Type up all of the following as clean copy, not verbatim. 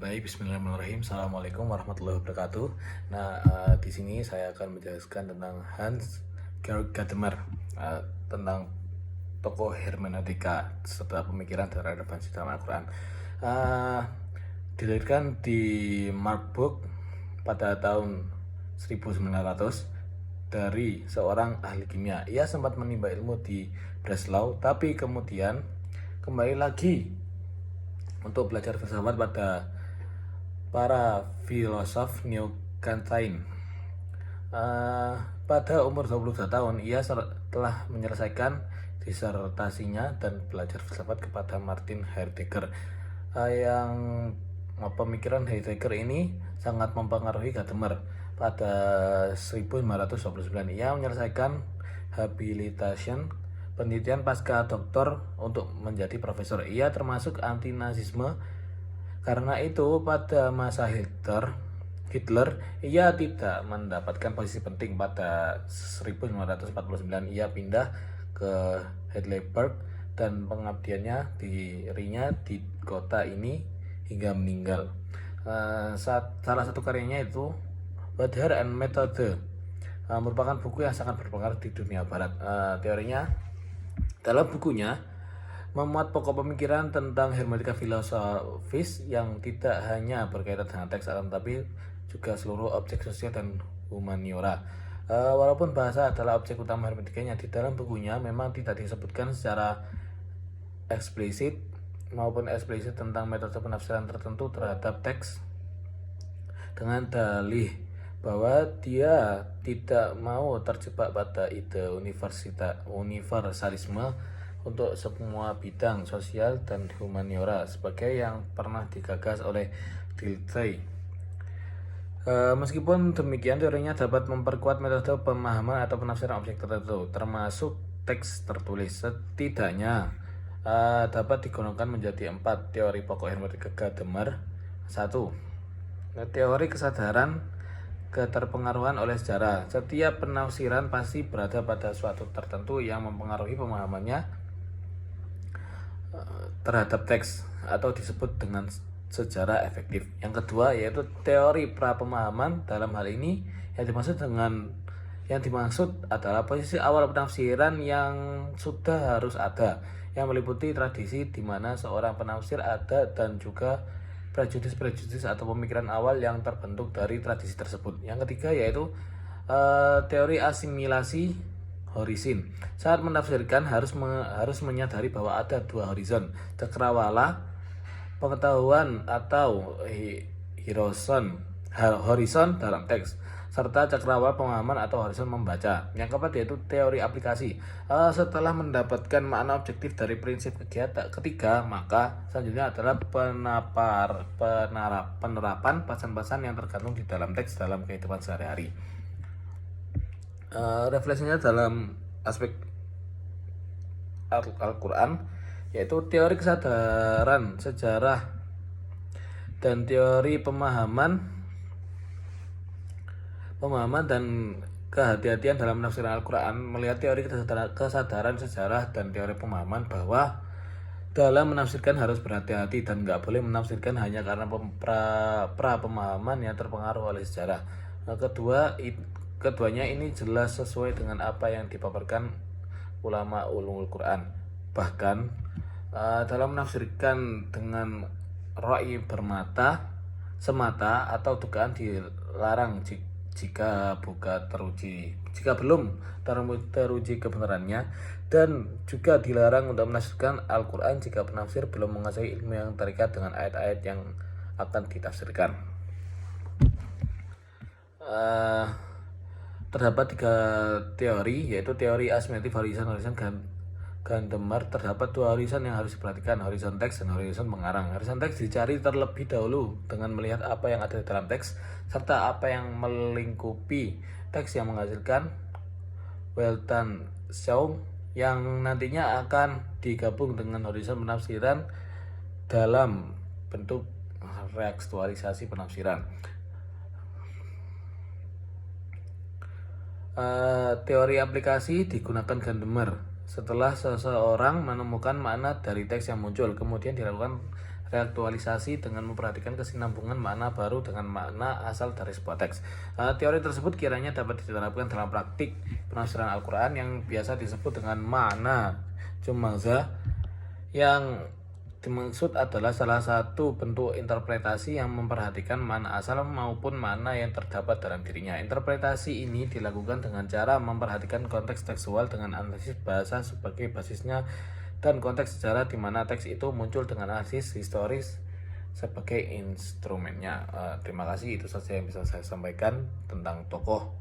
Baik, Bismillahirrahmanirrahim. Assalamualaikum warahmatullahi wabarakatuh. Nah, di sini saya akan menjelaskan tentang Hans Georg Gadamer, tentang tokoh hermeneutika serta pemikiran dan relevansi dalam Al-Quran. Dilahirkan di Marburg pada tahun 1900 dari seorang ahli kimia. Ia sempat menimba ilmu di Breslau, tapi kemudian kembali lagi untuk belajar filsafat pada para filosof neo-Kantian. Pada umur 22 tahun, ia telah menyelesaikan disertasinya dan belajar filsafat kepada Martin Heidegger. Yang pemikiran Heidegger ini sangat mempengaruhi Gadamer. Pada 1929, ia menyelesaikan habilitation penelitian pasca doktor untuk menjadi profesor. Ia termasuk anti-Nazisme. Karena itu pada masa Hitler ia tidak mendapatkan posisi penting. Pada 1949 ia pindah ke Heidelberg dan pengabdiannya dirinya di kota ini hingga meninggal. Salah satu karyanya itu Wetter and Methode, merupakan buku yang sangat berpengaruh di dunia barat. Teorinya dalam bukunya memuat pokok pemikiran tentang hermeneutika filosofis yang tidak hanya berkaitan dengan teks alam tapi juga seluruh objek sosial dan humaniora. Walaupun bahasa adalah objek utama hermeneutikanya, di dalam bukunya memang tidak disebutkan secara eksplisit maupun eksplisit tentang metode penafsiran tertentu terhadap teks, dengan dalih bahwa dia tidak mau terjebak pada ide universalisme untuk semua bidang sosial dan humaniora sebagai yang pernah digagas oleh Dilthey. Meskipun demikian, teorinya dapat memperkuat metode pemahaman atau penafsiran objek tertentu, termasuk teks tertulis. Setidaknya dapat digolongkan menjadi 4 teori pokok hermeneutika Gadamer. 1. Teori kesadaran keterpengaruhan oleh sejarah. Setiap penafsiran pasti berada pada suatu tertentu yang mempengaruhi pemahamannya terhadap teks atau disebut dengan sejarah efektif. Yang kedua yaitu teori pra-pemahaman. Dalam hal ini yang dimaksud adalah posisi awal penafsiran yang sudah harus ada, yang meliputi tradisi di mana seorang penafsir ada dan juga prejudis atau pemikiran awal yang terbentuk dari tradisi tersebut. Yang ketiga yaitu teori asimilasi horizon. Saat menafsirkan harus menyadari bahwa ada 2 horizon, cakrawala pengetahuan atau horizon dalam teks, serta cakrawala pemahaman atau horizon membaca. Yang keempat yaitu teori aplikasi. Setelah mendapatkan makna objektif dari prinsip ketiga, maka selanjutnya adalah penerapan pesan-pesan yang tergantung di dalam teks dalam kehidupan sehari-hari. Refleksinya dalam aspek Al-Quran yaitu teori kesadaran sejarah dan teori pemahaman dan kehati-hatian dalam penafsiran Al-Quran. Melihat teori kesadaran sejarah dan teori pemahaman, bahwa dalam menafsirkan harus berhati-hati dan nggak boleh menafsirkan hanya karena pra-pemahaman yang terpengaruh oleh sejarah. Keduanya ini jelas sesuai dengan apa yang dipaparkan ulama ulumul Quran. Bahkan dalam menafsirkan dengan ra'i semata atau dugaan dilarang jika belum teruji kebenarannya, dan juga dilarang untuk menafsirkan Al-Quran jika penafsir belum menguasai ilmu yang terikat dengan ayat-ayat yang akan ditafsirkan. Terdapat 3 teori, yaitu teori asimetrik horizon Gadamer. Terdapat 2 horizon yang harus diperhatikan, horizon teks dan horizon pengarang. Horizon teks dicari terlebih dahulu dengan melihat apa yang ada di dalam teks serta apa yang melingkupi teks yang menghasilkan Weltanschauung yang nantinya akan digabung dengan horizon penafsiran dalam bentuk reaktualisasi penafsiran. Teori aplikasi digunakan Gadamer setelah seseorang menemukan makna dari teks yang muncul, kemudian dilakukan reaktualisasi dengan memperhatikan kesinambungan makna baru dengan makna asal dari sebuah teks. Teori tersebut kiranya dapat diterapkan dalam praktik penafsiran Al-Quran yang biasa disebut dengan makna jumangza, yang dimaksud adalah salah satu bentuk interpretasi yang memperhatikan makna asal maupun makna yang terdapat dalam dirinya. Interpretasi ini dilakukan dengan cara memperhatikan konteks tekstual dengan analisis bahasa sebagai basisnya dan konteks sejarah di mana teks itu muncul dengan analisis historis sebagai instrumennya. Terima kasih, itu saja yang bisa saya sampaikan tentang tokoh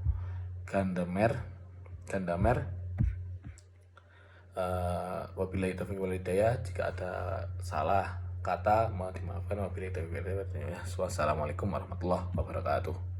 Gandamer. Wabillahi taufiq wal hidayah. Jika ada salah kata mohon dimaafkan. Wabillahi taufiq wal hidayah. Wassalamualaikum warahmatullahi wabarakatuh.